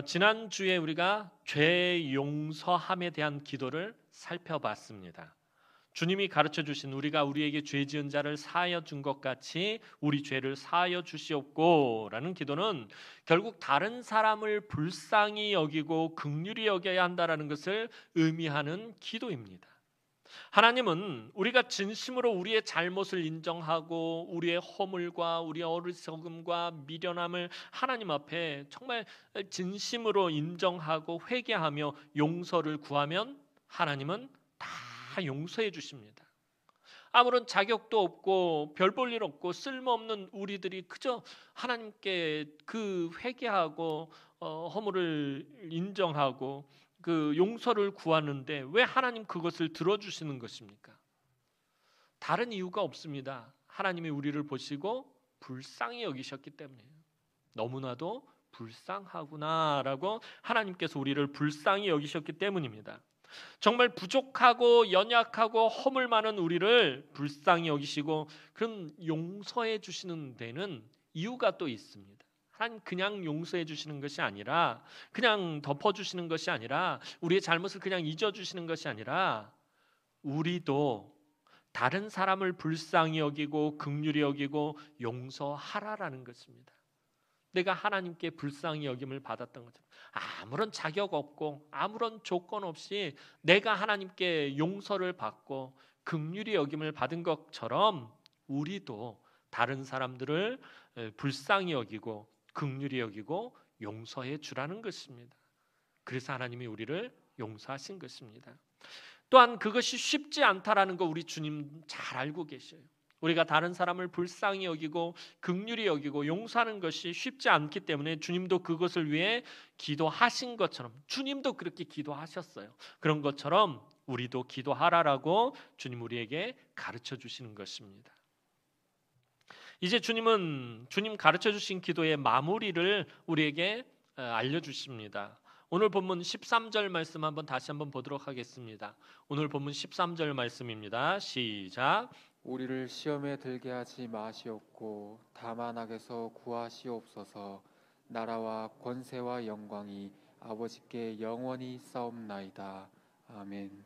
지난주에 우리가 죄 용서함에 대한 기도를 살펴봤습니다. 주님이 가르쳐 주신 우리가 우리에게 죄 지은 자를 사하여 준 것 같이 우리 죄를 사하여 주시옵고라는 기도는 결국 다른 사람을 불쌍히 여기고 긍휼히 여겨야 한다는 것을 의미하는 기도입니다. 하나님은 우리가 진심으로 우리의 잘못을 인정하고 우리의 허물과 우리의 어리석음과 미련함을 하나님 앞에 정말 진심으로 인정하고 회개하며 용서를 구하면 하나님은 다 용서해 주십니다. 아무런 자격도 없고 별 볼 일 없고 쓸모없는 우리들이 그저 하나님께 그 회개하고 허물을 인정하고 그 용서를 구하는데 왜 하나님 그것을 들어주시는 것입니까? 다른 이유가 없습니다. 하나님이 우리를 보시고 불쌍히 여기셨기 때문이에요. 너무나도 불쌍하구나라고 하나님께서 우리를 불쌍히 여기셨기 때문입니다. 정말 부족하고 연약하고 허물 많은 우리를 불쌍히 여기시고 그럼 용서해 주시는 데는 이유가 또 있습니다. 하나님 그냥 용서해 주시는 것이 아니라 그냥 덮어주시는 것이 아니라 우리의 잘못을 그냥 잊어주시는 것이 아니라 우리도 다른 사람을 불쌍히 여기고 긍휼히 여기고 용서하라라는 것입니다. 내가 하나님께 불쌍히 여김을 받았던 것처럼 아무런 자격 없고 아무런 조건 없이 내가 하나님께 용서를 받고 긍휼히 여김을 받은 것처럼 우리도 다른 사람들을 불쌍히 여기고 긍휼히 여기고 용서해 주라는 것입니다. 그래서 하나님이 우리를 용서하신 것입니다. 또한 그것이 쉽지 않다라는 거 우리 주님 잘 알고 계셔요. 우리가 다른 사람을 불쌍히 여기고 긍휼히 여기고 용서하는 것이 쉽지 않기 때문에 주님도 그것을 위해 기도하신 것처럼 주님도 그렇게 기도하셨어요. 그런 것처럼 우리도 기도하라라고 주님 우리에게 가르쳐 주시는 것입니다. 이제 주님은 주님 가르쳐 주신 기도의 마무리를 우리에게 알려주십니다. 오늘 본문 13절 말씀 다시 한번 보도록 하겠습니다. 오늘 본문 13절 말씀입니다. 시작. 우리를 시험에 들게 하지 마시옵고 다만 악에서 구하시옵소서. 나라와 권세와 영광이 아버지께 영원히 싸움나이다. 아멘.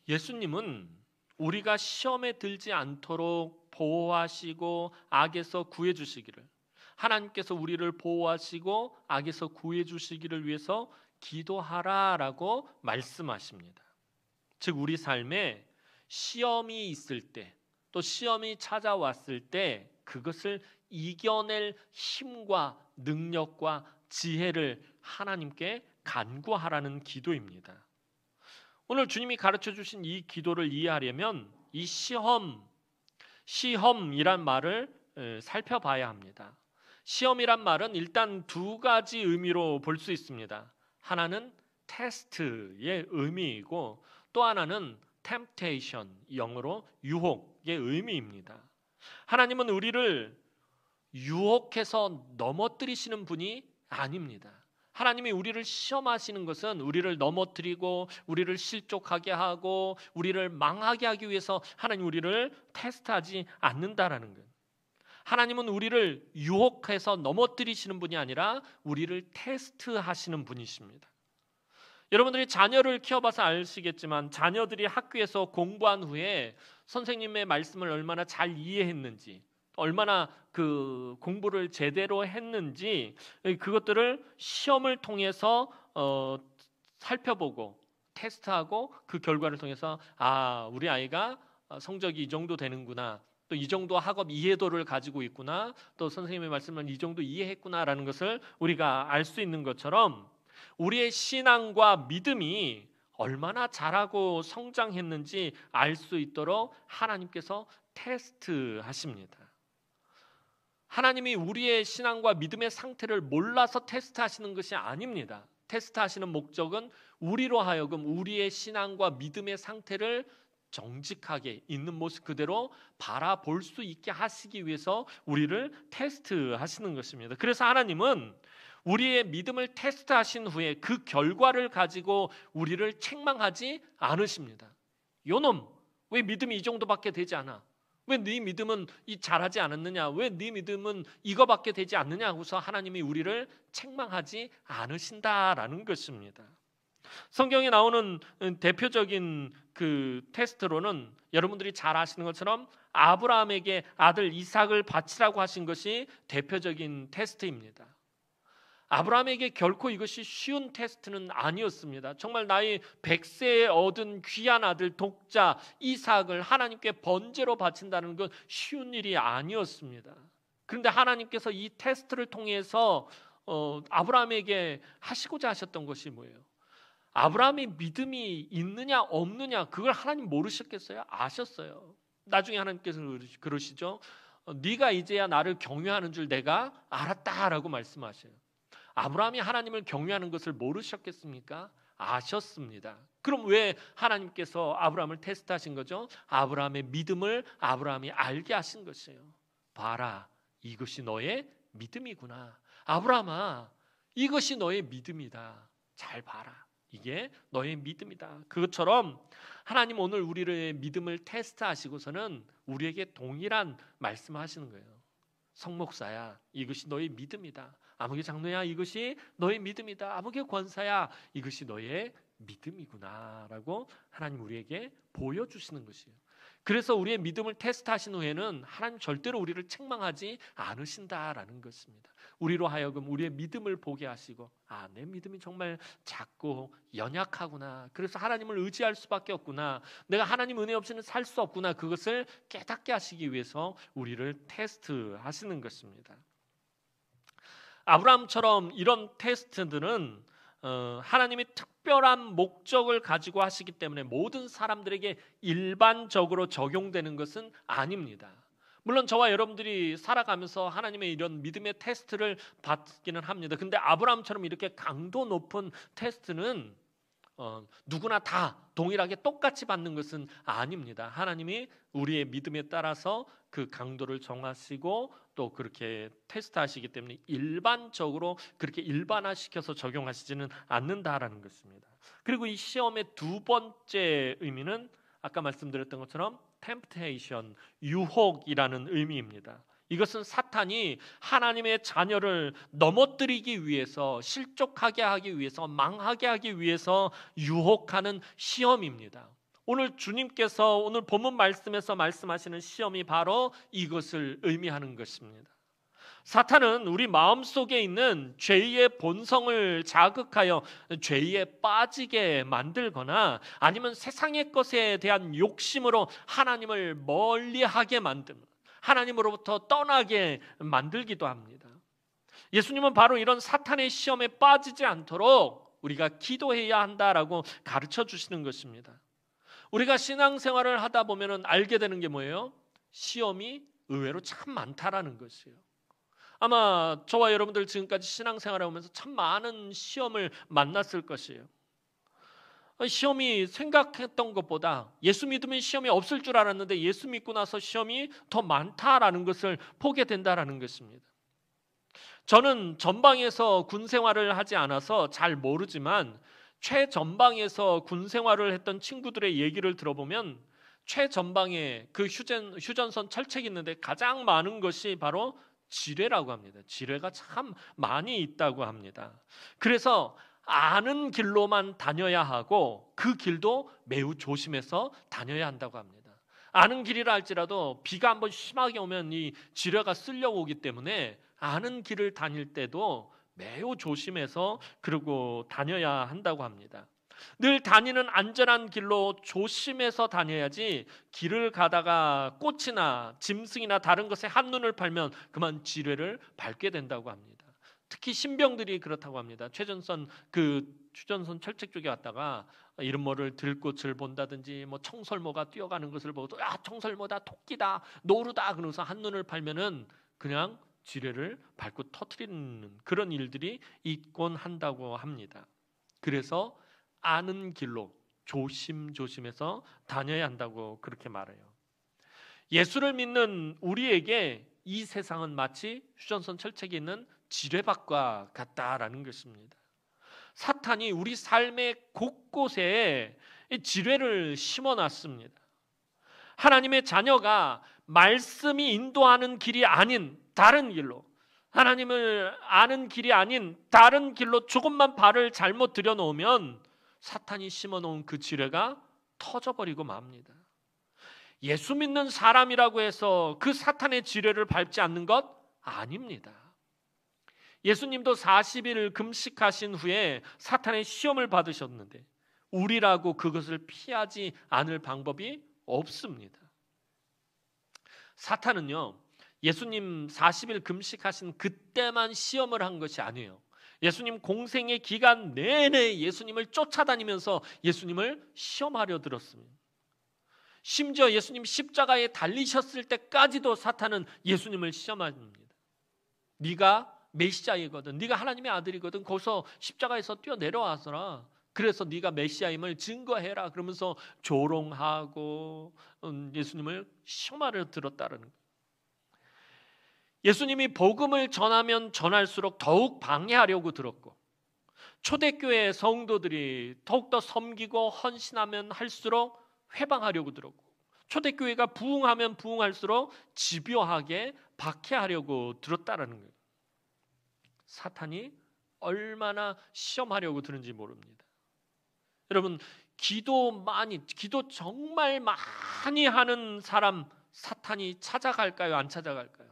예수님은 우리가 시험에 들지 않도록 보호하시고 악에서 구해 주시기를, 하나님께서 우리를 보호하시고 악에서 구해 주시기를 위해서 기도하라라고 말씀하십니다. 즉 우리 삶에 시험이 있을 때, 또 시험이 찾아왔을 때 그것을 이겨낼 힘과 능력과 지혜를 하나님께 간구하라는 기도입니다. 오늘 주님이 가르쳐 주신 이 기도를 이해하려면 이 시험이란 말을 살펴봐야 합니다. 시험이란 말은 일단 두 가지 의미로 볼 수 있습니다. 하나는 테스트의 의미이고 또 하나는 temptation, 영어로 유혹의 의미입니다. 하나님은 우리를 유혹해서 넘어뜨리시는 분이 아닙니다. 하나님이 우리를 시험하시는 것은 우리를 넘어뜨리고 우리를 실족하게 하고 우리를 망하게 하기 위해서 하나님 우리를 테스트하지 않는다라는 것. 하나님은 우리를 유혹해서 넘어뜨리시는 분이 아니라 우리를 테스트하시는 분이십니다. 여러분들이 자녀를 키워봐서 아시겠지만 자녀들이 학교에서 공부한 후에 선생님의 말씀을 얼마나 잘 이해했는지, 얼마나 그 공부를 제대로 했는지 그것들을 시험을 통해서 살펴보고 테스트하고 그 결과를 통해서 우리 아이가 성적이 이 정도 되는구나, 또 이 정도 학업 이해도를 가지고 있구나, 또 선생님의 말씀을 이 정도 이해했구나라는 것을 우리가 알 수 있는 것처럼 우리의 신앙과 믿음이 얼마나 잘하고 성장했는지 알 수 있도록 하나님께서 테스트하십니다. 하나님이 우리의 신앙과 믿음의 상태를 몰라서 테스트하시는 것이 아닙니다. 테스트하시는 목적은 우리로 하여금 우리의 신앙과 믿음의 상태를 정직하게 있는 모습 그대로 바라볼 수 있게 하시기 위해서 우리를 테스트하시는 것입니다. 그래서 하나님은 우리의 믿음을 테스트하신 후에 그 결과를 가지고 우리를 책망하지 않으십니다. 요놈, 왜 믿음이 이 정도밖에 되지 않아? 왜 네 믿음은 잘하지 않았느냐? 왜 네 믿음은 이거밖에 되지 않느냐? 하고서 하나님이 우리를 책망하지 않으신다라는 것입니다. 성경에 나오는 대표적인 그 테스트로는 여러분들이 잘 아시는 것처럼 아브라함에게 아들 이삭을 바치라고 하신 것이 대표적인 테스트입니다. 아브라함에게 결코 이것이 쉬운 테스트는 아니었습니다. 정말 나이 100세에 얻은 귀한 아들 독자 이삭을 하나님께 번제로 바친다는 건 쉬운 일이 아니었습니다. 그런데 하나님께서 이 테스트를 통해서 아브라함에게 하시고자 하셨던 것이 뭐예요? 아브라함의 믿음이 있느냐 없느냐 그걸 하나님 모르셨겠어요? 아셨어요. 나중에 하나님께서 그러시죠. 네가 이제야 나를 경외하는 줄 내가 알았다라고 말씀하셔요. 아브라함이 하나님을 경외하는 것을 모르셨겠습니까? 아셨습니다. 그럼 왜 하나님께서 아브라함을 테스트하신 거죠? 아브라함의 믿음을 아브라함이 알게 하신 것이에요. 봐라, 이것이 너의 믿음이구나. 아브라함아, 이것이 너의 믿음이다. 잘 봐라. 이게 너의 믿음이다. 그것처럼 하나님 오늘 우리의 믿음을 테스트하시고서는 우리에게 동일한 말씀하시는 거예요. 성목사야, 이것이 너의 믿음이다. 아무개 장로야, 이것이 너의 믿음이다. 아무개 권사야, 이것이 너의 믿음이구나라고 하나님 우리에게 보여주시는 것이에요. 그래서 우리의 믿음을 테스트하신 후에는 하나님 절대로 우리를 책망하지 않으신다라는 것입니다. 우리로 하여금 우리의 믿음을 보게 하시고, 내 믿음이 정말 작고 연약하구나. 그래서 하나님을 의지할 수밖에 없구나. 내가 하나님 은혜 없이는 살 수 없구나. 그것을 깨닫게 하시기 위해서 우리를 테스트하시는 것입니다. 아브라함처럼 이런 테스트들은 하나님이 특별한 목적을 가지고 하시기 때문에 모든 사람들에게 일반적으로 적용되는 것은 아닙니다. 물론 저와 여러분들이 살아가면서 하나님의 이런 믿음의 테스트를 받기는 합니다. 근데 아브라함처럼 이렇게 강도 높은 테스트는 누구나 다 동일하게 똑같이 받는 것은 아닙니다. 하나님이 우리의 믿음에 따라서 그 강도를 정하시고 또 그렇게 테스트하시기 때문에 일반적으로 그렇게 일반화시켜서 적용하시지는 않는다라는 것입니다. 그리고 이 시험의 두 번째 의미는 아까 말씀드렸던 것처럼 temptation, 유혹이라는 의미입니다. 이것은 사탄이 하나님의 자녀를 넘어뜨리기 위해서, 실족하게 하기 위해서, 망하게 하기 위해서 유혹하는 시험입니다. 오늘 주님께서 오늘 본문 말씀에서 말씀하시는 시험이 바로 이것을 의미하는 것입니다. 사탄은 우리 마음속에 있는 죄의 본성을 자극하여 죄에 빠지게 만들거나 아니면 세상의 것에 대한 욕심으로 하나님을 멀리하게 만듭니다. 하나님으로부터 떠나게 만들기도 합니다. 예수님은 바로 이런 사탄의 시험에 빠지지 않도록 우리가 기도해야 한다라고 가르쳐 주시는 것입니다. 우리가 신앙생활을 하다 보면 알게 되는 게 뭐예요? 시험이 의외로 참 많다라는 것이에요. 아마 저와 여러분들 지금까지 신앙생활을 하면서 참 많은 시험을 만났을 것이에요. 시험이 생각했던 것보다 예수 믿으면 시험이 없을 줄 알았는데 예수 믿고 나서 시험이 더 많다라는 것을 보게 된다라는 것입니다. 저는 전방에서 군 생활을 하지 않아서 잘 모르지만 최전방에서 군 생활을 했던 친구들의 얘기를 들어보면 최전방에 그 휴전선 철책이 있는데 가장 많은 것이 바로 지뢰라고 합니다. 지뢰가 참 많이 있다고 합니다. 그래서 아는 길로만 다녀야 하고 그 길도 매우 조심해서 다녀야 한다고 합니다. 아는 길이라 할지라도 비가 한번 심하게 오면 이 지뢰가 쓸려오기 때문에 아는 길을 다닐 때도 매우 조심해서 그러고 다녀야 한다고 합니다. 늘 다니는 안전한 길로 조심해서 다녀야지 길을 가다가 꽃이나 짐승이나 다른 것에 한눈을 팔면 그만 지뢰를 밟게 된다고 합니다. 특히 신병들이 그렇다고 합니다. 휴전선 철책 쪽에 왔다가 이런 뭐를 들꽃을 본다든지 뭐 청설모가 뛰어가는 것을 보고 청설모다, 토끼다, 노루다 그러면서 한눈을 팔면은 그냥 지뢰를 밟고 터뜨리는 그런 일들이 있곤 한다고 합니다. 그래서 아는 길로 조심조심해서 다녀야 한다고 그렇게 말해요. 예수를 믿는 우리에게 이 세상은 마치 휴전선 철책에 있는 지뢰밭과 같다라는 것입니다. 사탄이 우리 삶의 곳곳에 지뢰를 심어놨습니다. 하나님의 자녀가 말씀이 인도하는 길이 아닌 다른 길로, 하나님을 아는 길이 아닌 다른 길로 조금만 발을 잘못 들여놓으면 사탄이 심어놓은 그 지뢰가 터져버리고 맙니다. 예수 믿는 사람이라고 해서 그 사탄의 지뢰를 밟지 않는 것 아닙니다. 예수님도 40일 금식하신 후에 사탄의 시험을 받으셨는데 우리라고 그것을 피하지 않을 방법이 없습니다. 사탄은요, 예수님 40일 금식하신 그때만 시험을 한 것이 아니에요. 예수님 공생의 기간 내내 예수님을 쫓아다니면서 예수님을 시험하려 들었습니다. 심지어 예수님 십자가에 달리셨을 때까지도 사탄은 예수님을 시험합니다. 네가 메시아이거든, 네가 하나님의 아들이거든, 거기서 십자가에서 뛰어내려와서라, 그래서 네가 메시아임을 증거해라, 그러면서 조롱하고 예수님을 시험하려 들었다는 거예요. 예수님이 복음을 전하면 전할수록 더욱 방해하려고 들었고, 초대교회 성도들이 더욱더 섬기고 헌신하면 할수록 회방하려고 들었고, 초대교회가 부흥하면 부흥할수록 집요하게 박해하려고 들었다는 거예요. 사탄이 얼마나 시험하려고 드는지 모릅니다. 여러분, 기도 정말 많이 하는 사람 사탄이 찾아갈까요? 안 찾아갈까요?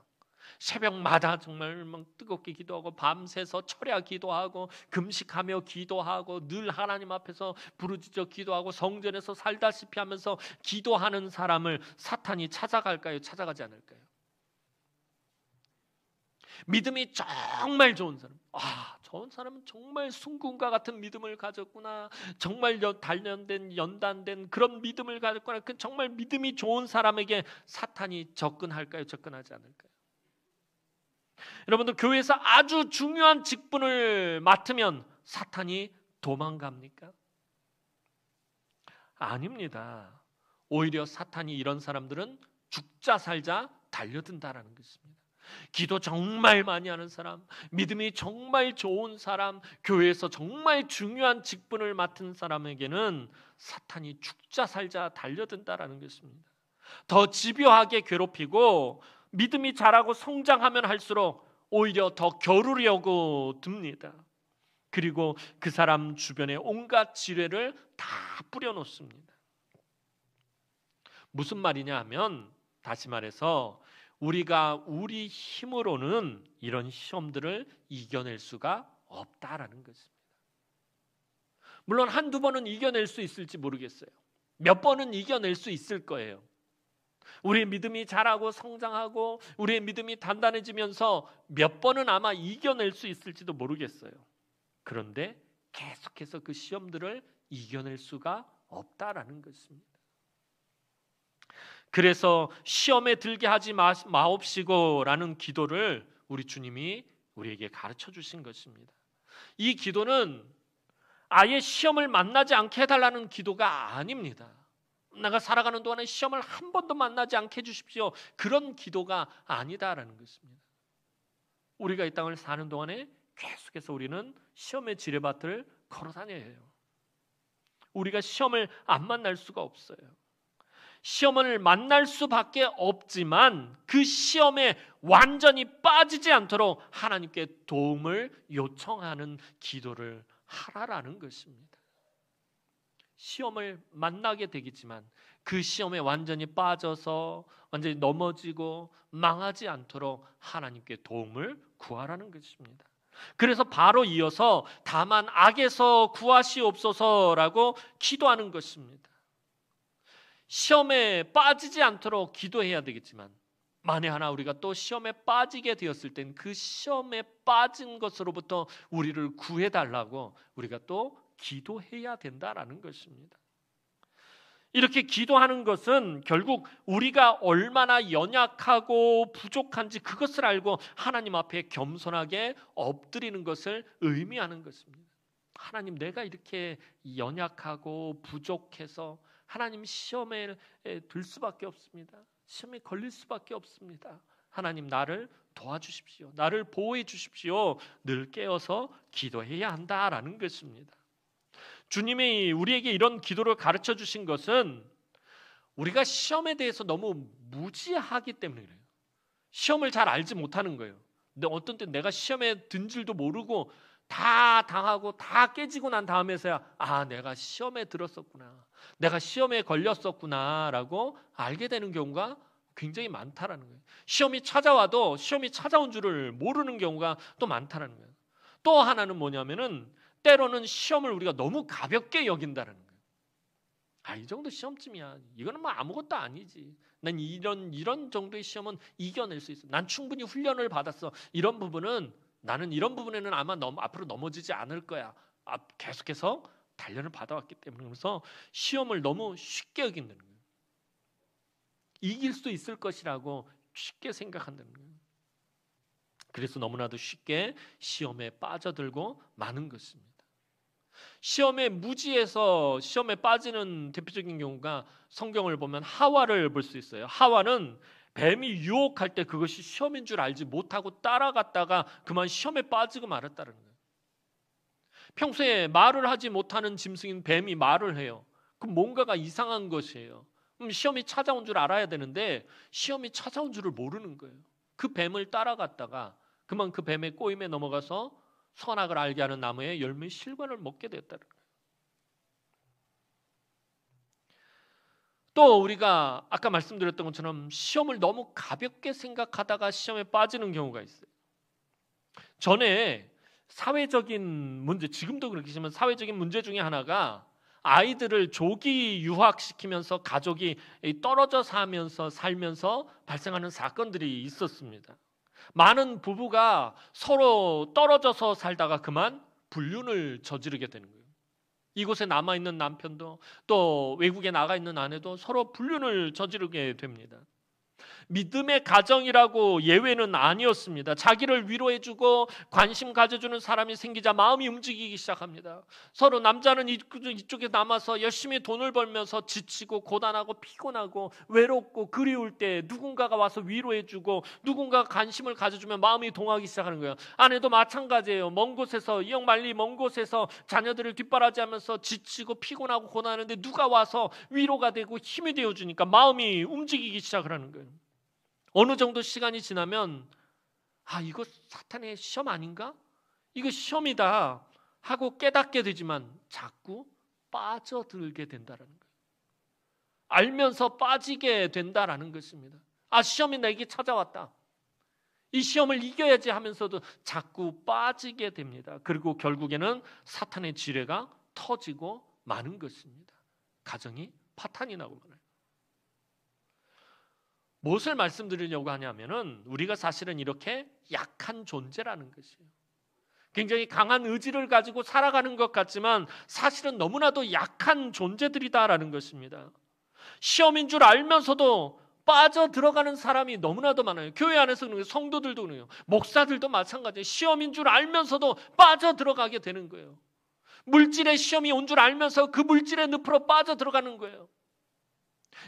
새벽마다 정말 뜨겁게 기도하고 밤새서 철야 기도하고 금식하며 기도하고 늘 하나님 앞에서 부르짖어 기도하고 성전에서 살다시피 하면서 기도하는 사람을 사탄이 찾아갈까요? 찾아가지 않을까요? 믿음이 정말 좋은 사람, 좋은 사람은 정말 순금과 같은 믿음을 가졌구나, 정말 연단된 그런 믿음을 가졌구나, 그 정말 믿음이 좋은 사람에게 사탄이 접근할까요? 접근하지 않을까요? 여러분들, 교회에서 아주 중요한 직분을 맡으면 사탄이 도망갑니까? 아닙니다. 오히려 사탄이 이런 사람들은 죽자 살자 달려든다라는 것입니다. 기도 정말 많이 하는 사람, 믿음이 정말 좋은 사람, 교회에서 정말 중요한 직분을 맡은 사람에게는 사탄이 죽자 살자 달려든다라는 것입니다. 더 집요하게 괴롭히고 믿음이 자라고 성장하면 할수록 오히려 더 겨루려고 듭니다. 그리고 그 사람 주변에 온갖 지뢰를 다 뿌려놓습니다. 무슨 말이냐 하면, 다시 말해서 우리가 우리 힘으로는 이런 시험들을 이겨낼 수가 없다라는 것입니다. 물론 한두 번은 이겨낼 수 있을지 모르겠어요. 몇 번은 이겨낼 수 있을 거예요. 우리의 믿음이 자라고 성장하고 우리의 믿음이 단단해지면서 몇 번은 아마 이겨낼 수 있을지도 모르겠어요. 그런데 계속해서 그 시험들을 이겨낼 수가 없다라는 것입니다. 그래서 시험에 들게 하지 마옵시고라는 기도를 우리 주님이 우리에게 가르쳐 주신 것입니다. 이 기도는 아예 시험을 만나지 않게 해달라는 기도가 아닙니다. 내가 살아가는 동안에 시험을 한 번도 만나지 않게 해주십시오, 그런 기도가 아니다라는 것입니다. 우리가 이 땅을 사는 동안에 계속해서 우리는 시험의 지뢰밭을 걸어 다녀야 해요. 우리가 시험을 안 만날 수가 없어요. 시험을 만날 수밖에 없지만 그 시험에 완전히 빠지지 않도록 하나님께 도움을 요청하는 기도를 하라라는 것입니다. 시험을 만나게 되겠지만 그 시험에 완전히 빠져서 완전히 넘어지고 망하지 않도록 하나님께 도움을 구하라는 것입니다. 그래서 바로 이어서 다만 악에서 구하시옵소서라고 기도하는 것입니다. 시험에 빠지지 않도록 기도해야 되겠지만 만에 하나 우리가 또 시험에 빠지게 되었을 땐 그 시험에 빠진 것으로부터 우리를 구해달라고 우리가 또 기도해야 된다라는 것입니다. 이렇게 기도하는 것은 결국 우리가 얼마나 연약하고 부족한지 그것을 알고 하나님 앞에 겸손하게 엎드리는 것을 의미하는 것입니다. 하나님, 내가 이렇게 연약하고 부족해서 하나님 시험에 들 수밖에 없습니다. 시험에 걸릴 수밖에 없습니다. 하나님, 나를 도와주십시오. 나를 보호해 주십시오. 늘 깨어서 기도해야 한다라는 것입니다. 주님이 우리에게 이런 기도를 가르쳐 주신 것은 우리가 시험에 대해서 너무 무지하기 때문에 그래요. 시험을 잘 알지 못하는 거예요. 근데 어떤 때 내가 시험에 든 줄도 모르고 다 당하고 다 깨지고 난 다음에서야 내가 시험에 들었었구나, 내가 시험에 걸렸었구나 라고 알게 되는 경우가 굉장히 많다라는 거예요. 시험이 찾아와도 시험이 찾아온 줄을 모르는 경우가 또 많다라는 거예요. 또 하나는 뭐냐면은 때로는 시험을 우리가 너무 가볍게 여긴다는 거예요. 이 정도 시험쯤이야, 이거는 뭐 아무것도 아니지, 난 이런 정도의 시험은 이겨낼 수 있어, 난 충분히 훈련을 받았어, 나는 이런 부분에는 아마 앞으로 넘어지지 않을 거야, 계속해서 단련을 받아왔기 때문에. 그래서 시험을 너무 쉽게 여긴다는 거예요. 이길 수 있을 것이라고 쉽게 생각한다는 거예요. 그래서 너무나도 쉽게 시험에 빠져들고 마는 것입니다. 시험에 무지해서 시험에 빠지는 대표적인 경우가 성경을 보면 하와를 볼 수 있어요. 하와는 뱀이 유혹할 때 그것이 시험인 줄 알지 못하고 따라갔다가 그만 시험에 빠지고 말았다는 거예요. 평소에 말을 하지 못하는 짐승인 뱀이 말을 해요. 그럼 뭔가가 이상한 것이에요. 시험이 찾아온 줄 알아야 되는데 시험이 찾아온 줄을 모르는 거예요. 그 뱀을 따라갔다가 그만 그 뱀의 꼬임에 넘어가서 선악을 알게 하는 나무의 열매 실과를 먹게 됐다는 거예요. 또 우리가 아까 말씀드렸던 것처럼 시험을 너무 가볍게 생각하다가 시험에 빠지는 경우가 있어요. 전에 사회적인 문제, 지금도 그렇겠지만 사회적인 문제 중에 하나가 아이들을 조기 유학시키면서 가족이 떨어져 살면서 발생하는 사건들이 있었습니다. 많은 부부가 서로 떨어져서 살다가 그만 불륜을 저지르게 되는 거예요. 이곳에 남아있는 남편도 또 외국에 나가 있는 아내도 서로 불륜을 저지르게 됩니다. 믿음의 가정이라고 예외는 아니었습니다. 자기를 위로해주고 관심 가져주는 사람이 생기자 마음이 움직이기 시작합니다. 서로 남자는 이쪽에 남아서 열심히 돈을 벌면서 지치고 고단하고 피곤하고 외롭고 그리울 때 누군가가 와서 위로해주고 누군가가 관심을 가져주면 마음이 동하기 시작하는 거예요. 아내도 마찬가지예요. 먼 곳에서 이역 만리 먼 곳에서 자녀들을 뒷바라지하면서 지치고 피곤하고 고단하는데 누가 와서 위로가 되고 힘이 되어주니까 마음이 움직이기 시작을 하는 거예요. 어느 정도 시간이 지나면 이거 사탄의 시험 아닌가? 이거 시험이다 하고 깨닫게 되지만 자꾸 빠져들게 된다는 거예요. 알면서 빠지게 된다라는 것입니다. 시험이 내게 찾아왔다, 이 시험을 이겨야지 하면서도 자꾸 빠지게 됩니다. 그리고 결국에는 사탄의 지뢰가 터지고 마는 것입니다. 가정이 파탄이 나고 말아요. 무엇을 말씀드리려고 하냐면은 우리가 사실은 이렇게 약한 존재라는 것이에요. 굉장히 강한 의지를 가지고 살아가는 것 같지만 사실은 너무나도 약한 존재들이다라는 것입니다. 시험인 줄 알면서도 빠져 들어가는 사람이 너무나도 많아요. 교회 안에서 그래요. 성도들도 그래요. 목사들도 마찬가지예요. 시험인 줄 알면서도 빠져 들어가게 되는 거예요. 물질의 시험이 온 줄 알면서 그 물질의 늪으로 빠져 들어가는 거예요.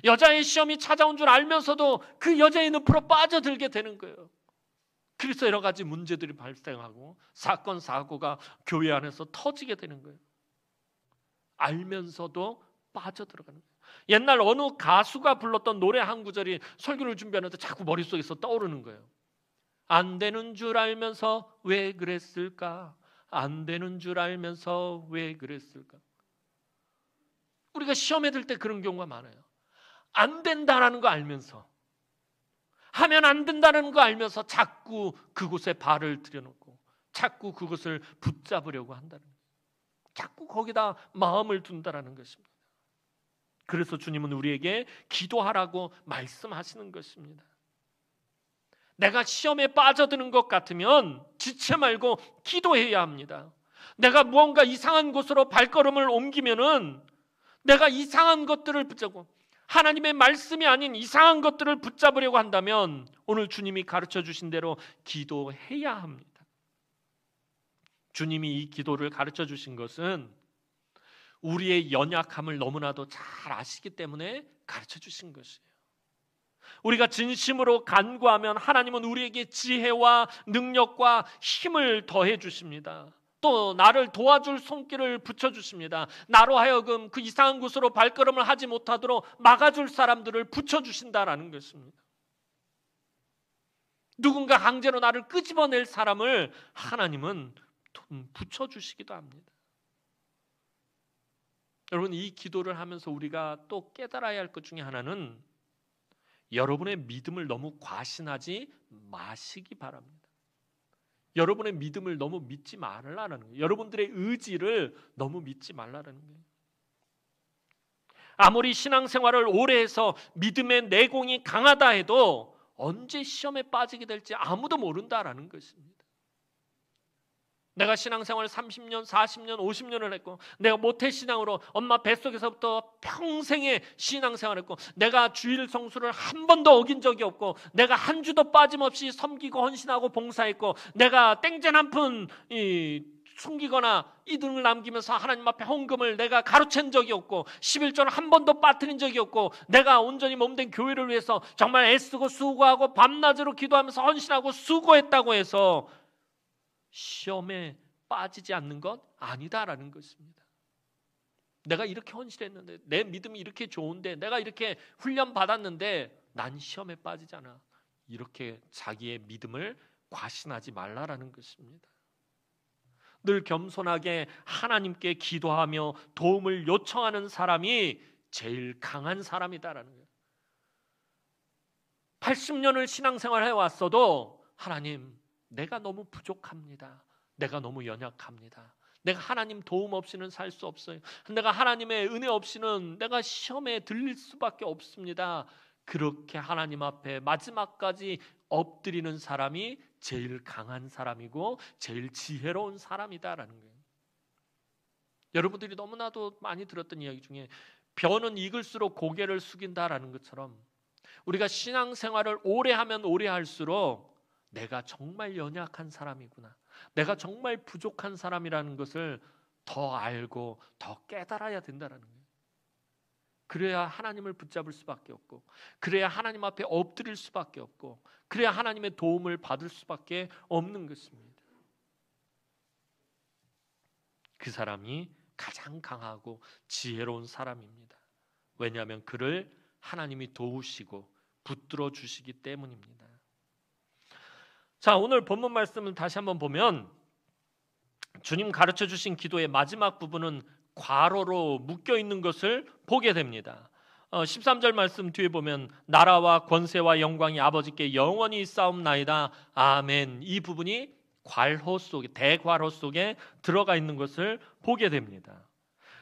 여자의 시험이 찾아온 줄 알면서도 그 여자의 늪으로 빠져들게 되는 거예요. 그래서 여러 가지 문제들이 발생하고 사건 사고가 교회 안에서 터지게 되는 거예요. 알면서도 빠져들어가는 거예요. 옛날 어느 가수가 불렀던 노래 한 구절이 설교를 준비하는데 자꾸 머릿속에서 떠오르는 거예요. 안 되는 줄 알면서 왜 그랬을까? 안 되는 줄 알면서 왜 그랬을까? 우리가 시험에 들 때 그런 경우가 많아요. 안 된다라는 거 알면서, 하면 안 된다는 거 알면서 자꾸 그곳에 발을 들여놓고 자꾸 그것을 붙잡으려고 한다는 거예요. 자꾸 거기다 마음을 둔다라는 것입니다. 그래서 주님은 우리에게 기도하라고 말씀하시는 것입니다. 내가 시험에 빠져드는 것 같으면 지체 말고 기도해야 합니다. 내가 무언가 이상한 곳으로 발걸음을 옮기면은 내가 이상한 것들을 붙잡고 하나님의 말씀이 아닌 이상한 것들을 붙잡으려고 한다면 오늘 주님이 가르쳐 주신 대로 기도해야 합니다. 주님이 이 기도를 가르쳐 주신 것은 우리의 연약함을 너무나도 잘 아시기 때문에 가르쳐 주신 것이에요. 우리가 진심으로 간구하면 하나님은 우리에게 지혜와 능력과 힘을 더해 주십니다. 또 나를 도와줄 손길을 붙여주십니다. 나로 하여금 그 이상한 곳으로 발걸음을 하지 못하도록 막아줄 사람들을 붙여주신다라는 것입니다. 누군가 강제로 나를 끄집어낼 사람을 하나님은 붙여주시기도 합니다. 여러분, 이 기도를 하면서 우리가 또 깨달아야 할 것 중에 하나는 여러분의 믿음을 너무 과신하지 마시기 바랍니다. 여러분의 믿음을 너무 믿지 말라는 거예요. 여러분들의 의지를 너무 믿지 말라는 거예요. 아무리 신앙생활을 오래 해서 믿음의 내공이 강하다 해도 언제 시험에 빠지게 될지 아무도 모른다라는 것입니다. 내가 신앙생활 30년, 40년, 50년을 했고, 내가 모태신앙으로 엄마 뱃속에서부터 평생의 신앙생활을 했고, 내가 주일 성수를 한 번도 어긴 적이 없고, 내가 한 주도 빠짐없이 섬기고 헌신하고 봉사했고, 내가 땡전 한 푼 숨기거나 이등을 남기면서 하나님 앞에 헌금을 내가 가로챈 적이 없고, 11조를 한 번도 빠뜨린 적이 없고, 내가 온전히 몸된 교회를 위해서 정말 애쓰고 수고하고 밤낮으로 기도하면서 헌신하고 수고했다고 해서 시험에 빠지지 않는 것 아니다라는 것입니다. 내가 이렇게 헌신했는데, 내 믿음이 이렇게 좋은데, 내가 이렇게 훈련 받았는데 난 시험에 빠지잖아. 이렇게 자기의 믿음을 과신하지 말라라는 것입니다. 늘 겸손하게 하나님께 기도하며 도움을 요청하는 사람이 제일 강한 사람이다라는 거예요. 80년을 신앙생활 해왔어도 하나님, 내가 너무 부족합니다. 내가 너무 연약합니다. 내가 하나님 도움 없이는 살 수 없어요. 내가 하나님의 은혜 없이는 내가 시험에 들릴 수밖에 없습니다. 그렇게 하나님 앞에 마지막까지 엎드리는 사람이 제일 강한 사람이고 제일 지혜로운 사람이다라는 거예요. 여러분들이 너무나도 많이 들었던 이야기 중에 벼는 익을수록 고개를 숙인다라는 것처럼 우리가 신앙생활을 오래 하면 오래 할수록 내가 정말 연약한 사람이구나, 내가 정말 부족한 사람이라는 것을 더 알고 더 깨달아야 된다는 거예요. 그래야 하나님을 붙잡을 수밖에 없고, 그래야 하나님 앞에 엎드릴 수밖에 없고, 그래야 하나님의 도움을 받을 수밖에 없는 것입니다. 그 사람이 가장 강하고 지혜로운 사람입니다. 왜냐하면 그를 하나님이 도우시고 붙들어 주시기 때문입니다. 자, 오늘 본문 말씀을 다시 한번 보면 주님 가르쳐 주신 기도의 마지막 부분은 괄호로 묶여 있는 것을 보게 됩니다. 13절 말씀 뒤에 보면 나라와 권세와 영광이 아버지께 영원히 있사옵나이다. 아멘. 이 부분이 괄호 속에, 대괄호 속에 들어가 있는 것을 보게 됩니다.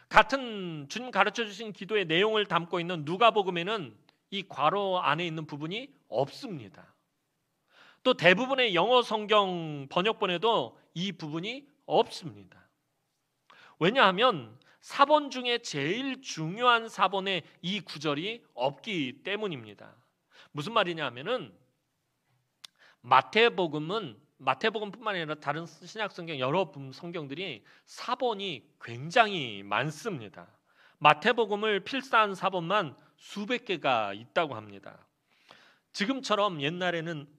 같은 주님 가르쳐 주신 기도의 내용을 담고 있는 누가복음에는 이 괄호 안에 있는 부분이 없습니다. 또 대부분의 영어 성경 번역본에도 이 부분이 없습니다. 왜냐하면 사본 중에 제일 중요한 사본에 이 구절이 없기 때문입니다. 무슨 말이냐 하면은 마태복음뿐만 아니라 다른 신약 성경 여러 성경들이 사본이 굉장히 많습니다. 마태복음을 필사한 사본만 수백 개가 있다고 합니다. 지금처럼 옛날에는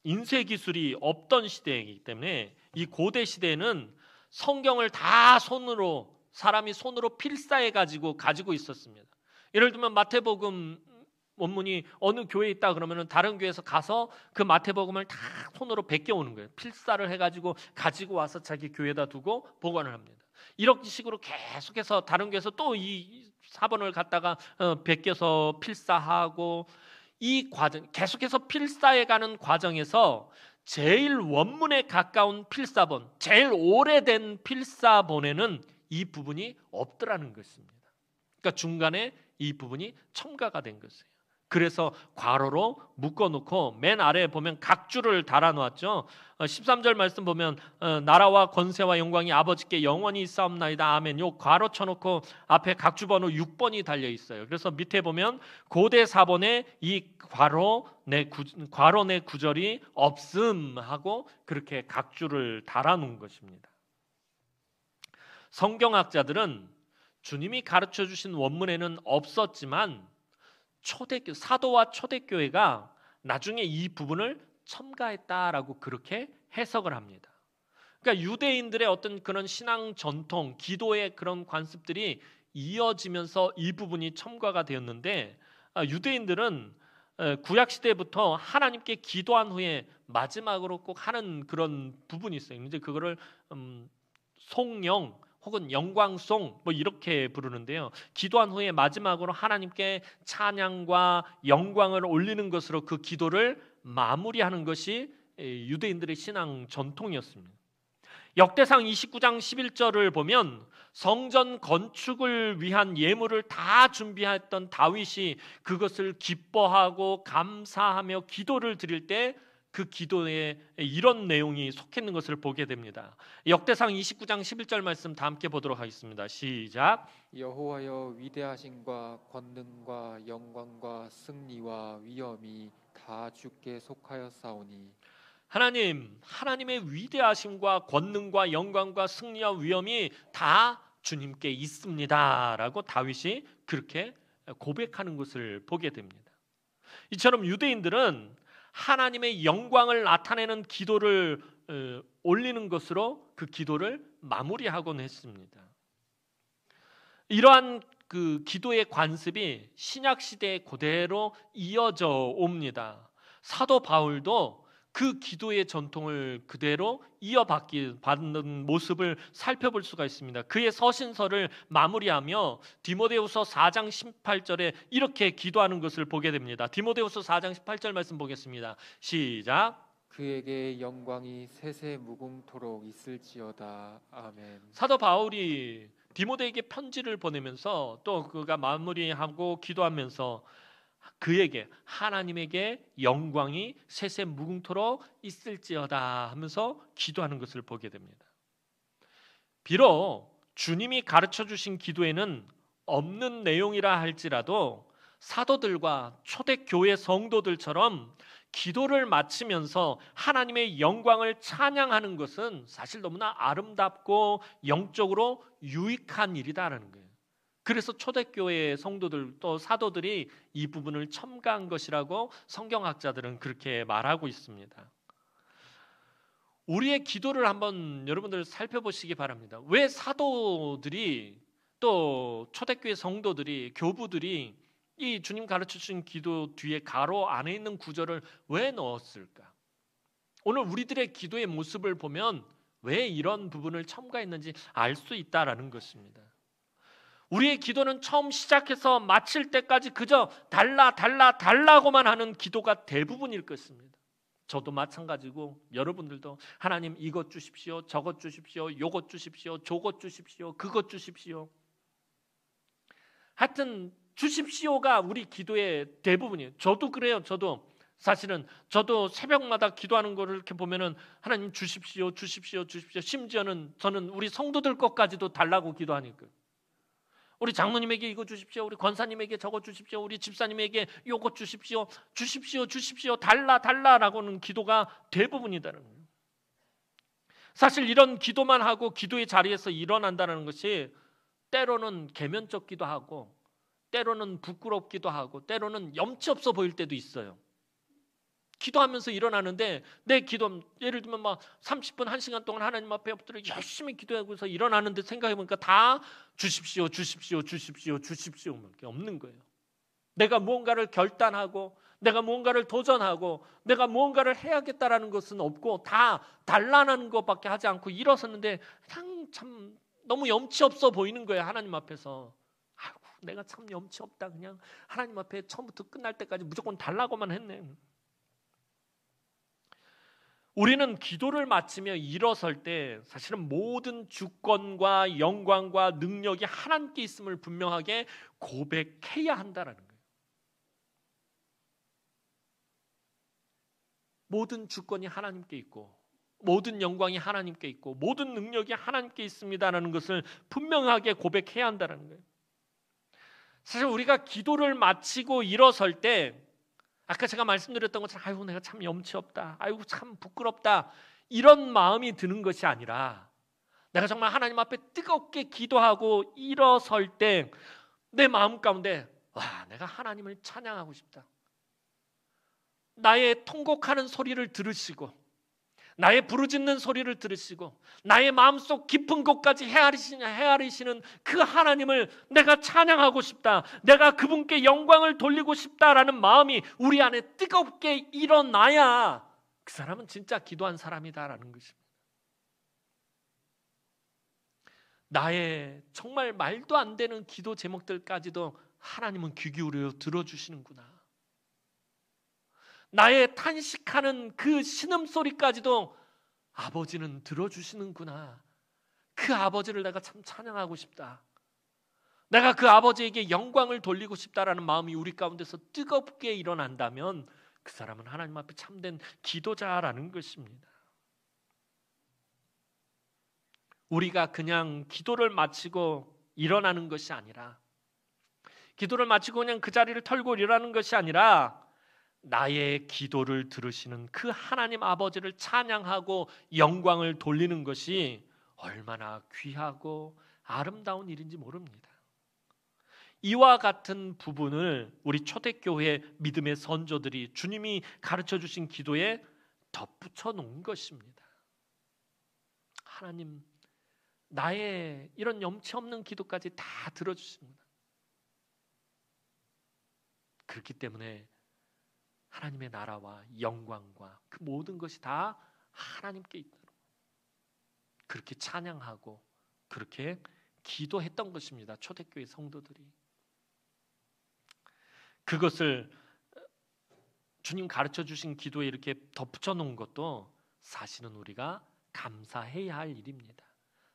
인쇄 기술이 없던 시대이기 때문에 이 고대 시대에는 성경을 다 사람이 손으로 필사해 가지고 있었습니다. 예를 들면 마태복음 원문이 어느 교회에 있다 그러면은 다른 교회에서 가서 그 마태복음을 다 손으로 베껴 오는 거예요. 필사를 해가지고 가지고 와서 자기 교회에다 두고 보관을 합니다. 이런 식으로 계속해서 다른 교회에서 또 이 사본을 갖다가 베껴서 필사하고, 이 과정 계속해서 필사해가는 과정에서 제일 원문에 가까운 필사본, 제일 오래된 필사본에는 이 부분이 없더라는 것입니다. 그러니까 중간에 이 부분이 첨가가 된 것이에요. 그래서 괄호로 묶어놓고 맨 아래에 보면 각주를 달아놓았죠. 13절 말씀 보면 나라와 권세와 영광이 아버지께 영원히 있사옵나이다. 아멘. 요 괄호 쳐놓고 앞에 각주 번호 6번이 달려 있어요. 그래서 밑에 보면 고대 사본에 이 괄호 내 구절이 없음 하고 그렇게 각주를 달아놓은 것입니다. 성경학자들은 주님이 가르쳐 주신 원문에는 없었지만 사도와 초대교회가 나중에 이 부분을 첨가했다라고 그렇게 해석을 합니다. 그러니까 유대인들의 어떤 그런 신앙 전통, 기도의 그런 관습들이 이어지면서 이 부분이 첨가가 되었는데, 유대인들은 구약 시대부터 하나님께 기도한 후에 마지막으로 꼭 하는 그런 부분이 있어요. 이제 그거를 송영 혹은 영광송 뭐 이렇게 부르는데요. 기도한 후에 마지막으로 하나님께 찬양과 영광을 올리는 것으로 그 기도를 마무리하는 것이 유대인들의 신앙 전통이었습니다. 역대상 29장 11절을 보면 성전 건축을 위한 예물을 다 준비했던 다윗이 그것을 기뻐하고 감사하며 기도를 드릴 때 그 기도에 이런 내용이 속했는 것을 보게 됩니다. 역대상 29장 11절 말씀 다 함께 보도록 하겠습니다. 시작. 여호와여 위대하심과 권능과 영광과 승리와 위엄이 다 주께 속하였사오니 하나님의 위대하심과 권능과 영광과 승리와 위엄이 다 주님께 있습니다라고 다윗이 그렇게 고백하는 것을 보게 됩니다. 이처럼 유대인들은 하나님의 영광을 나타내는 기도를 올리는 것으로 그 기도를 마무리하곤 했습니다. 이러한 그 기도의 관습이 신약 시대에 그대로 이어져 옵니다. 사도 바울도 그 기도의 전통을 그대로 이어받는 모습을 살펴볼 수가 있습니다. 그의 서신서를 마무리하며 디모데후서 4장 18절에 이렇게 기도하는 것을 보게 됩니다. 디모데후서 4장 18절 말씀 보겠습니다. 시작. 그에게 영광이 세세 무궁토록 있을지어다. 아멘. 사도 바울이 디모데에게 편지를 보내면서 또 그가 마무리하고 기도하면서 그에게 하나님에게 영광이 세세 무궁토록 있을지어다 하면서 기도하는 것을 보게 됩니다. 비록 주님이 가르쳐 주신 기도에는 없는 내용이라 할지라도 사도들과 초대교회 성도들처럼 기도를 마치면서 하나님의 영광을 찬양하는 것은 사실 너무나 아름답고 영적으로 유익한 일이다라는 거예요. 그래서 초대교회 성도들 또 사도들이 이 부분을 첨가한 것이라고 성경학자들은 그렇게 말하고 있습니다. 우리의 기도를 한번 여러분들 살펴보시기 바랍니다. 왜 사도들이 또 초대교회 성도들이 교부들이 이 주님 가르쳐 주신 기도 뒤에 가로 안에 있는 구절을 왜 넣었을까? 오늘 우리들의 기도의 모습을 보면 왜 이런 부분을 첨가했는지 알 수 있다라는 것입니다. 우리의 기도는 처음 시작해서 마칠 때까지 그저 달라고만 하는 기도가 대부분일 것입니다. 저도 마찬가지고 여러분들도 하나님 이것 주십시오, 저것 주십시오, 요것 주십시오, 저것 주십시오, 그것 주십시오. 하여튼 주십시오가 우리 기도의 대부분이에요. 저도 그래요. 저도 새벽마다 기도하는 거를 이렇게 보면은 하나님 주십시오, 주십시오, 주십시오. 심지어는 저는 우리 성도들 것까지도 달라고 기도하니까. 우리 장로님에게 이거 주십시오. 우리 권사님에게 저거 주십시오. 우리 집사님에게 요거 주십시오. 주십시오. 달라라고는 기도가 대부분이다는 거예요. 사실 이런 기도만 하고 기도의 자리에서 일어난다는 것이 때로는 계면적 기도하고 때로는 부끄럽기도 하고 때로는 염치 없어 보일 때도 있어요. 기도하면서 일어나는데 내 기도 예를 들면 막 30분 1시간 동안 하나님 앞에 엎드려 열심히 기도하고서 일어나는데 생각해보니까 다 주십시오 밖에 없는 거예요. 내가 무언가를 결단하고 내가 무언가를 도전하고 내가 무언가를 해야겠다라는 것은 없고 다 달라는 것밖에 하지 않고 일어섰는데 그냥 참 너무 염치 없어 보이는 거예요. 하나님 앞에서. 아이고 내가 참 염치 없다. 그냥 하나님 앞에 처음부터 끝날 때까지 무조건 달라고만 했네. 우리는 기도를 마치며 일어설 때 사실은 모든 주권과 영광과 능력이 하나님께 있음을 분명하게 고백해야 한다는 거예요. 모든 주권이 하나님께 있고 모든 영광이 하나님께 있고 모든 능력이 하나님께 있습니다라는 것을 분명하게 고백해야 한다는 거예요. 사실 우리가 기도를 마치고 일어설 때 아까 제가 말씀드렸던 것처럼 아이고 내가 참 염치 없다. 아이고 참 부끄럽다. 이런 마음이 드는 것이 아니라 내가 정말 하나님 앞에 뜨겁게 기도하고 일어설 때 내 마음 가운데 와 내가 하나님을 찬양하고 싶다. 나의 통곡하는 소리를 들으시고 나의 부르짖는 소리를 들으시고 나의 마음속 깊은 곳까지 헤아리시는 그 하나님을 내가 찬양하고 싶다, 내가 그분께 영광을 돌리고 싶다라는 마음이 우리 안에 뜨겁게 일어나야 그 사람은 진짜 기도한 사람이다라는 것입니다. 나의 정말 말도 안 되는 기도 제목들까지도 하나님은 귀 기울여 들어주시는구나. 나의 탄식하는 그 신음소리까지도 아버지는 들어주시는구나. 그 아버지를 내가 참 찬양하고 싶다. 내가 그 아버지에게 영광을 돌리고 싶다라는 마음이 우리 가운데서 뜨겁게 일어난다면 그 사람은 하나님 앞에 참된 기도자라는 것입니다. 우리가 그냥 기도를 마치고 일어나는 것이 아니라, 기도를 마치고 그냥 그 자리를 털고 일어나는 것이 아니라 나의 기도를 들으시는 그 하나님 아버지를 찬양하고 영광을 돌리는 것이 얼마나 귀하고 아름다운 일인지 모릅니다. 이와 같은 부분을 우리 초대교회 믿음의 선조들이 주님이 가르쳐 주신 기도에 덧붙여 놓은 것입니다. 하나님, 나의 이런 염치 없는 기도까지 다 들어주십니다. 그렇기 때문에 하나님의 나라와 영광과 그 모든 것이 다 하나님께 있도록 그렇게 찬양하고 그렇게 기도했던 것입니다. 초대교회 성도들이. 그것을 주님 가르쳐 주신 기도에 이렇게 덧붙여 놓은 것도 사실은 우리가 감사해야 할 일입니다.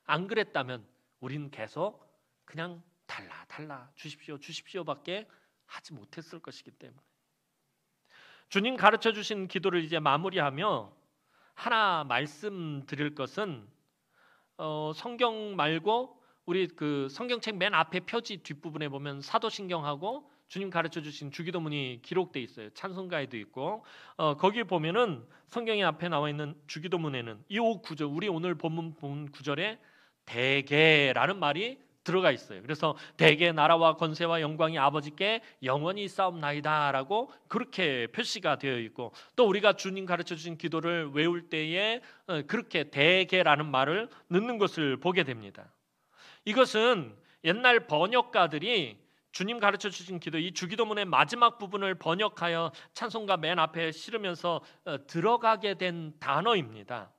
안 그랬다면 우리는 계속 그냥 달라 주십시오밖에 하지 못했을 것이기 때문에. 주님 가르쳐 주신 기도를 이제 마무리하며 하나 말씀드릴 것은 성경 말고 우리 그 성경책 맨 앞에 표지 뒷부분에 보면 사도신경하고 주님 가르쳐 주신 주기도문이 기록돼 있어요. 찬송가에도 있고 거기 보면은 성경의 앞에 나와 있는 주기도문에는 이 구절, 우리 오늘 본문 본 구절에 대개라는 말이 들어가 있어요. 그래서 대개 나라와 권세와 영광이 아버지께 영원히 있사옵나이다라고 그렇게 표시가 되어 있고, 또 우리가 주님 가르쳐 주신 기도를 외울 때에 그렇게 대개라는 말을 넣는 것을 보게 됩니다. 이것은 옛날 번역가들이 주님 가르쳐 주신 기도, 이 주기도문의 마지막 부분을 번역하여 찬송가 맨 앞에 실으면서 들어가게 된 단어입니다.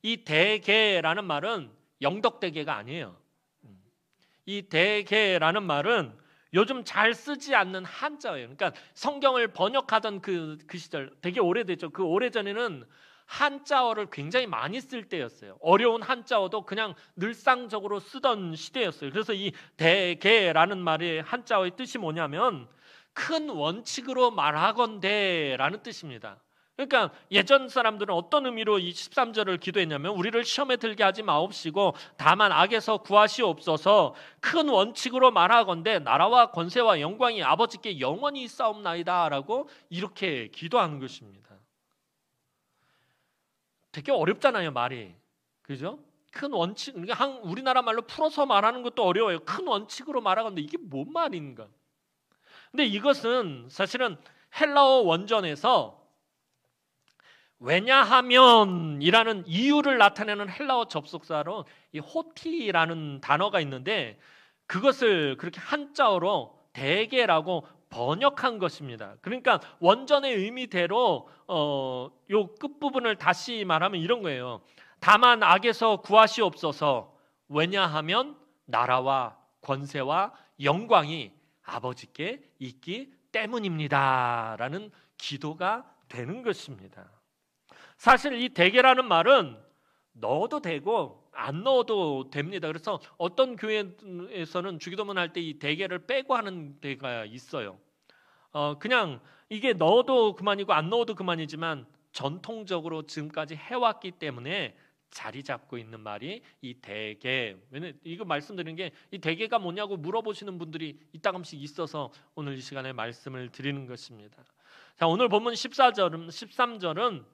이 대개라는 말은 영덕대개가 아니에요. 이 대개라는 말은 요즘 잘 쓰지 않는 한자어예요. 그러니까 성경을 번역하던 그 시절 되게 오래됐죠. 그 오래전에는 한자어를 굉장히 많이 쓸 때였어요. 어려운 한자어도 그냥 늘상적으로 쓰던 시대였어요. 그래서 이 대개라는 말의 한자어의 뜻이 뭐냐면 큰 원칙으로 말하건대라는 뜻입니다. 그러니까 예전 사람들은 어떤 의미로 이 13절을 기도했냐면 우리를 시험에 들게 하지 마옵시고 다만 악에서 구하시옵소서, 큰 원칙으로 말하건대 나라와 권세와 영광이 아버지께 영원히 있사옵나이다 라고 이렇게 기도하는 것입니다. 되게 어렵잖아요, 말이. 그죠? 큰 원칙, 우리나라 말로 풀어서 말하는 것도 어려워요. 큰 원칙으로 말하건대 이게 뭔 말인가? 근데 이것은 사실은 헬라어 원전에서 왜냐하면이라는 이유를 나타내는 헬라어 접속사로 이 호티라는 단어가 있는데 그것을 그렇게 한자어로 대개라고 번역한 것입니다. 그러니까 원전의 의미대로 요 끝부분을 다시 말하면 이런 거예요. 다만 악에서 구하시옵소서, 왜냐하면 나라와 권세와 영광이 아버지께 있기 때문입니다 라는 기도가 되는 것입니다. 사실 이 대개라는 말은 넣어도 되고 안 넣어도 됩니다. 그래서 어떤 교회에서는 주기도문 할 때 이 대개를 빼고 하는 데가 있어요. 그냥 이게 넣어도 그만이고 안 넣어도 그만이지만 전통적으로 지금까지 해왔기 때문에 자리 잡고 있는 말이 이 대개. 왜냐면 이거 말씀드리는 게 이 대개가 뭐냐고 물어보시는 분들이 이따금씩 있어서 오늘 이 시간에 말씀을 드리는 것입니다. 자, 오늘 본문 13절은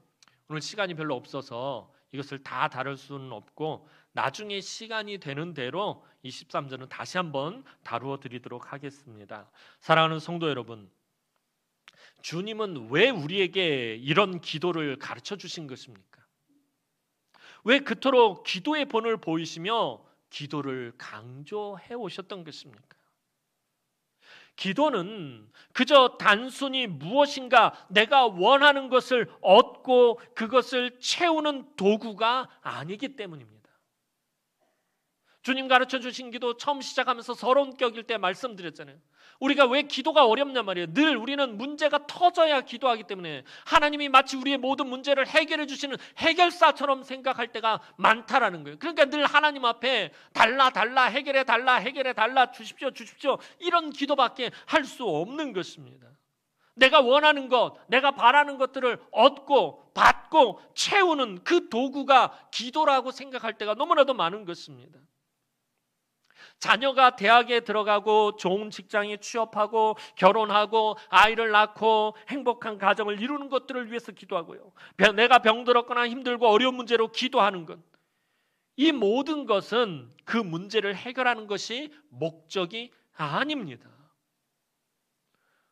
오늘 시간이 별로 없어서 이것을 다 다룰 수는 없고 나중에 시간이 되는 대로 이 13절은 다시 한번 다루어 드리도록 하겠습니다. 사랑하는 성도 여러분, 주님은 왜 우리에게 이런 기도를 가르쳐 주신 것입니까? 왜 그토록 기도의 본을 보이시며 기도를 강조해 오셨던 것입니까? 기도는 그저 단순히 무엇인가 내가 원하는 것을 얻고 그것을 채우는 도구가 아니기 때문입니다. 주님 가르쳐 주신 기도 처음 시작하면서 서러운 격일 때 말씀드렸잖아요. 우리가 왜 기도가 어렵냐 말이에요. 늘 우리는 문제가 터져야 기도하기 때문에 하나님이 마치 우리의 모든 문제를 해결해 주시는 해결사처럼 생각할 때가 많다라는 거예요. 그러니까 늘 하나님 앞에 달라 해결해 달라 주십시오 이런 기도밖에 할 수 없는 것입니다. 내가 원하는 것, 내가 바라는 것들을 얻고 받고 채우는 그 도구가 기도라고 생각할 때가 너무나도 많은 것입니다. 자녀가 대학에 들어가고 좋은 직장에 취업하고 결혼하고 아이를 낳고 행복한 가정을 이루는 것들을 위해서 기도하고요. 내가 병들었거나 힘들고 어려운 문제로 기도하는 것. 이 모든 것은 그 문제를 해결하는 것이 목적이 아닙니다.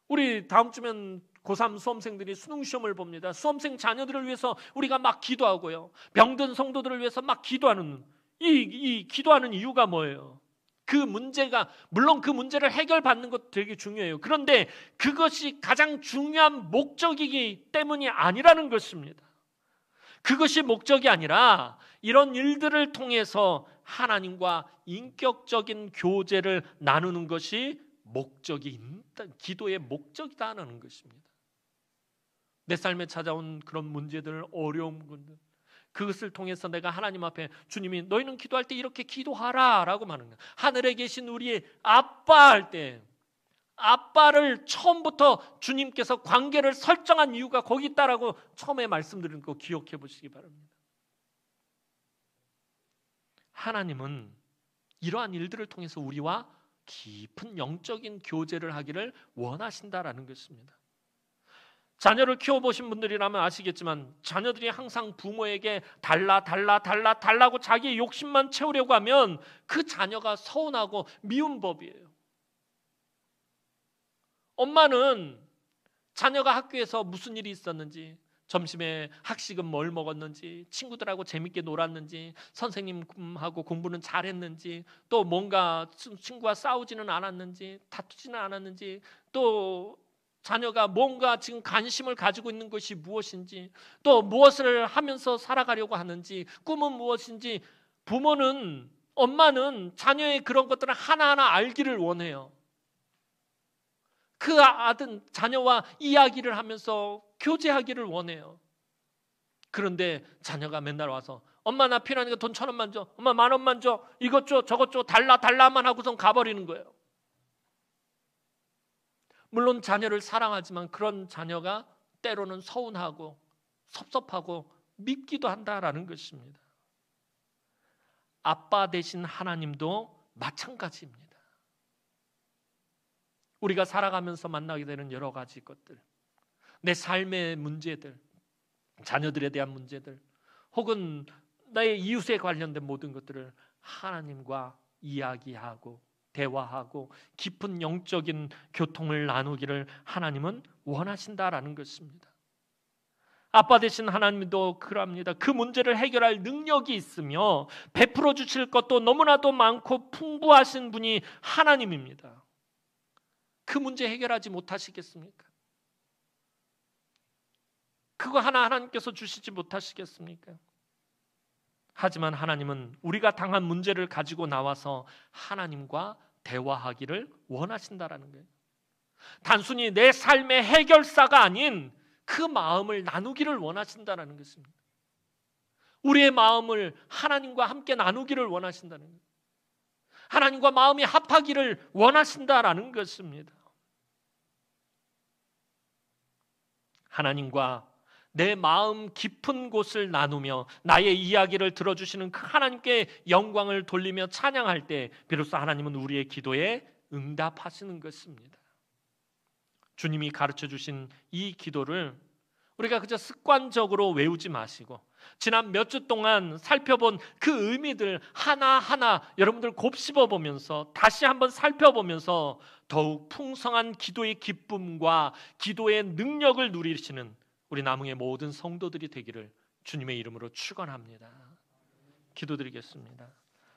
우리 다음 주면 고3 수험생들이 수능 시험을 봅니다. 수험생 자녀들을 위해서 우리가 막 기도하고요. 병든 성도들을 위해서 막 기도하는 이 기도하는 이유가 뭐예요? 그 문제가 물론 그 문제를 해결받는 것도 되게 중요해요. 그런데 그것이 가장 중요한 목적이기 때문이 아니라는 것입니다. 그것이 목적이 아니라 이런 일들을 통해서 하나님과 인격적인 교제를 나누는 것이 기도의 목적이다라는 것입니다. 내 삶에 찾아온 그런 문제들, 어려움들 그것을 통해서 내가 하나님 앞에 주님이 너희는 기도할 때 이렇게 기도하라 라고 말하는 거예요. 하늘에 계신 우리의 아빠 할 때 아빠를 처음부터 주님께서 관계를 설정한 이유가 거기 있다라고 처음에 말씀드린 거 기억해 보시기 바랍니다. 하나님은 이러한 일들을 통해서 우리와 깊은 영적인 교제를 하기를 원하신다라는 것입니다. 자녀를 키워보신 분들이라면 아시겠지만 자녀들이 항상 부모에게 달라고 자기의 욕심만 채우려고 하면 그 자녀가 서운하고 미운 법이에요. 엄마는 자녀가 학교에서 무슨 일이 있었는지, 점심에 학식은 뭘 먹었는지, 친구들하고 재밌게 놀았는지, 선생님하고 공부는 잘했는지, 또 뭔가 친구와 싸우지는 않았는지, 다투지는 않았는지, 또 자녀가 뭔가 지금 관심을 가지고 있는 것이 무엇인지, 또 무엇을 하면서 살아가려고 하는지, 꿈은 무엇인지, 엄마는 자녀의 그런 것들을 하나하나 알기를 원해요. 그 자녀와 이야기를 하면서 교제하기를 원해요. 그런데 자녀가 맨날 와서 엄마 나 필요하니까 돈 1,000원만 줘, 엄마 10,000원만 줘, 이것 줘 저것 줘 달라만 하고선 가버리는 거예요. 물론 자녀를 사랑하지만 그런 자녀가 때로는 서운하고 섭섭하고 밉기도 한다라는 것입니다. 아빠 되신 하나님도 마찬가지입니다. 우리가 살아가면서 만나게 되는 여러 가지 것들, 내 삶의 문제들, 자녀들에 대한 문제들, 혹은 나의 이웃에 관련된 모든 것들을 하나님과 이야기하고 대화하고 깊은 영적인 교통을 나누기를 하나님은 원하신다라는 것입니다. 아빠 되신 하나님도 그럽니다. 그 문제를 해결할 능력이 있으며 베풀어 주실 것도 너무나도 많고 풍부하신 분이 하나님입니다. 그 문제 해결하지 못하시겠습니까? 그거 하나 하나님께서 주시지 못하시겠습니까? 하지만 하나님은 우리가 당한 문제를 가지고 나와서 하나님과 대화하기를 원하신다라는 거예요. 단순히 내 삶의 해결사가 아닌 그 마음을 나누기를 원하신다라는 것입니다. 우리의 마음을 하나님과 함께 나누기를 원하신다는 거예요. 하나님과 마음이 합하기를 원하신다라는 것입니다. 하나님과 내 마음 깊은 곳을 나누며 나의 이야기를 들어주시는 그 하나님께 영광을 돌리며 찬양할 때 비로소 하나님은 우리의 기도에 응답하시는 것입니다. 주님이 가르쳐 주신 이 기도를 우리가 그저 습관적으로 외우지 마시고 지난 몇 주 동안 살펴본 그 의미들 하나하나 여러분들 곱씹어 보면서 다시 한번 살펴보면서 더욱 풍성한 기도의 기쁨과 기도의 능력을 누리시는 우리 남흥의 모든 성도들이 되기를 주님의 이름으로 축원합니다. 기도드리겠습니다.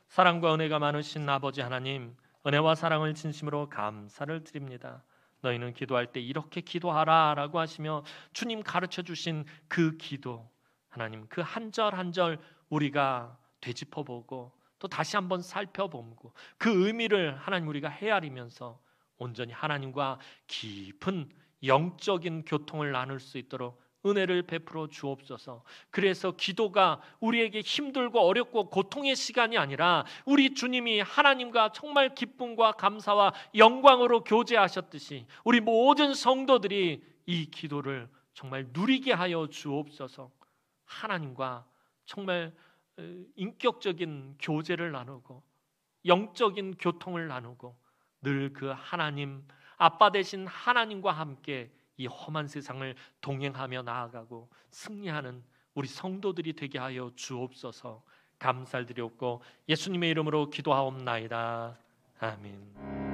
사랑과 은혜가 많으신 아버지 하나님, 은혜와 사랑을 진심으로 감사를 드립니다. 너희는 기도할 때 이렇게 기도하라 라고 하시며 주님 가르쳐 주신 그 기도, 하나님 그 한 절 한 절 우리가 되짚어보고 또 다시 한번 살펴보고 그 의미를 하나님 우리가 헤아리면서 온전히 하나님과 깊은 영적인 교통을 나눌 수 있도록 은혜를 베풀어 주옵소서. 그래서 기도가 우리에게 힘들고 어렵고 고통의 시간이 아니라 우리 주님이 하나님과 정말 기쁨과 감사와 영광으로 교제하셨듯이 우리 모든 성도들이 이 기도를 정말 누리게 하여 주옵소서. 하나님과 정말 인격적인 교제를 나누고 영적인 교통을 나누고 늘 그 하나님, 아빠 되신 하나님과 함께 이 험한 세상을 동행하며 나아가고 승리하는 우리 성도들이 되게 하여 주옵소서. 감사를 드리옵고 예수님의 이름으로 기도하옵나이다. 아멘.